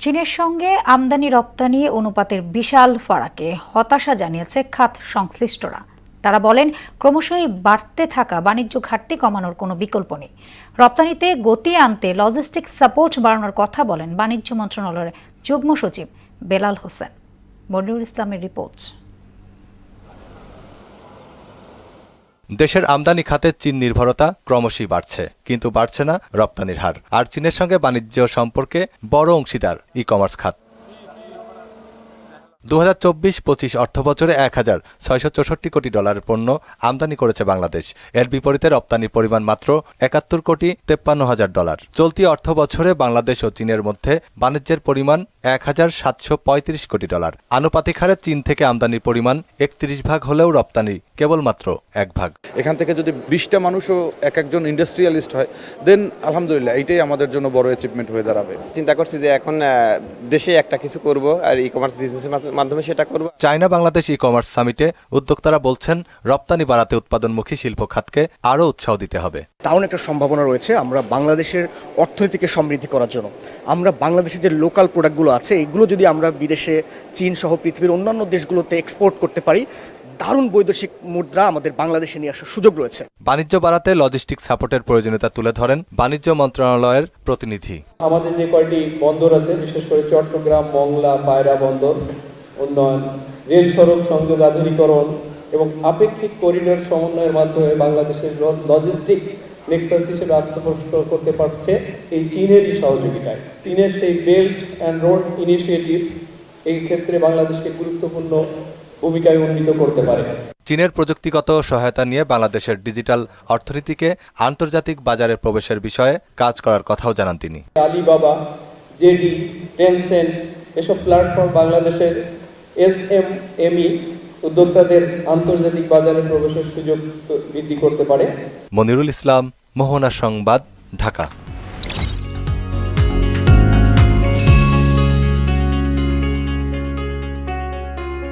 চীনের সঙ্গে আমদানি রপ্তানি অনুপাতের বিশাল ফারাকে হতাশা জানিয়েছে খাত সংশ্লিষ্টরা। তারা বলেন, ক্রমশই বাড়তে থাকা বাণিজ্য ঘাটতি কমানোর কোনো বিকল্প নেই। রপ্তানিতে গতি আনতে লজিস্টিক সাপোর্ট বাড়ানোর কথা বলেন বাণিজ্য মন্ত্রণালয়ের যুগ্ম সচিব বেলাল হোসেন। মনিরুল ইসলামের রিপোর্ট। দেশের আমদানি খাতে চীন নির্ভরতা ক্রমশই বাড়ছে, কিন্তু বাড়ছে না রপ্তানির হার। আর চীনের সঙ্গে বাণিজ্য সম্পর্কে বড় অংশীদার ই কমার্স খাত। 2024-25 অর্থবছরে 1,664 কোটি ডলারের পণ্য আমদানি করেছে বাংলাদেশ। এর বিপরীতে রপ্তানির পরিমাণ মাত্র 71 কোটি 53 হাজার ডলার। চলতি অর্থবছরে বাংলাদেশ ও চীনের মধ্যে বাণিজ্যের পরিমাণ 1,735 কোটি ডলার। আনুপাতিক হারে চীন থেকে আমদানির পরিমাণ 31 ভাগ হলেও রপ্তানি কেবলমাত্র 1 ভাগ। এখান থেকে যদি 20টা মানুষও একজন ইন্ডাস্ট্রিয়ালিস্ট হয়, দেন আলহামদুলিল্লাহ এইটাই আমাদের জন্য বড় অ্যাচিভমেন্ট হয়ে দাঁড়াবে। চিন্তা করছি যে এখন দেশে একটা কিছু করব, আর ই কমার্স বিজনেসের মাধ্যমে সেটা করব। চায়না বাংলাদেশ ই কমার্স সামিটে উদ্যোক্তারা বলছেন, রপ্তানি বাড়াতে উৎপাদনমুখী শিল্প খাতকে আরও উৎসাহ দিতে হবে। দারুণ একটা সম্ভাবনা রয়েছে আমরা বাংলাদেশের অর্থনীতিকে সমৃদ্ধি করার জন্য। আমরা বাংলাদেশের যে লোকাল প্রোডাক্টগুলো আছে এগুলো যদি আমরা বিদেশে চীন সহ পৃথিবীর অন্যান্য দেশগুলোতে এক্সপোর্ট করতে পারি, দারুণ বৈদেশিক মুদ্রা আমাদের বাংলাদেশে নিয়ে আসার সুযোগ রয়েছে। বাণিজ্য বাড়াতে লজিস্টিক সাপোর্টের প্রয়োজনীয়তা তুলে ধরেন বাণিজ্য মন্ত্রণালয়ের প্রতিনিধি। আমাদের যে কয়টি বন্দর আছে, বিশেষ করে চট্টগ্রাম, মংলা, পায়রা বন্দর উন্নয়ন, রেল সড়ক সংযোগ আধুনিকরণ এবং আপেক্ষিক করিডোর সমন্বয়ের মাধ্যমে বাংলাদেশের লজিস্টিক নেক্সাস হিসেবে আত্মপ্রকাশ করতে পারছে এই চীনেরই সহযোগিতায়। চীনের সেই বেল্ট অ্যান্ড রোড ইনিশিয়েটিভ এই ক্ষেত্রে বাংলাদেশকে গুরুত্বপূর্ণ ভূমিকায় উন্নীত করতে পারে। চীনের প্রযুক্তিগত সহায়তা নিয়ে বাংলাদেশের ডিজিটাল অর্থনীতিকে আন্তর্জাতিক বাজারে প্রবেশের বিষয়ে কাজ করার কথাও জানান তিনি। আলিবাবা, জেডি, টেনসেন্ট এসব প্ল্যাটফর্ম বাংলাদেশের এসএমএমই উদ্যোক্তাদের আন্তর্জাতিক বাজারে প্রবেশের সুযোগ বৃদ্ধি করতে পারে। মনিরুল ইসলাম, মোহনা সংবাদ, ঢাকা।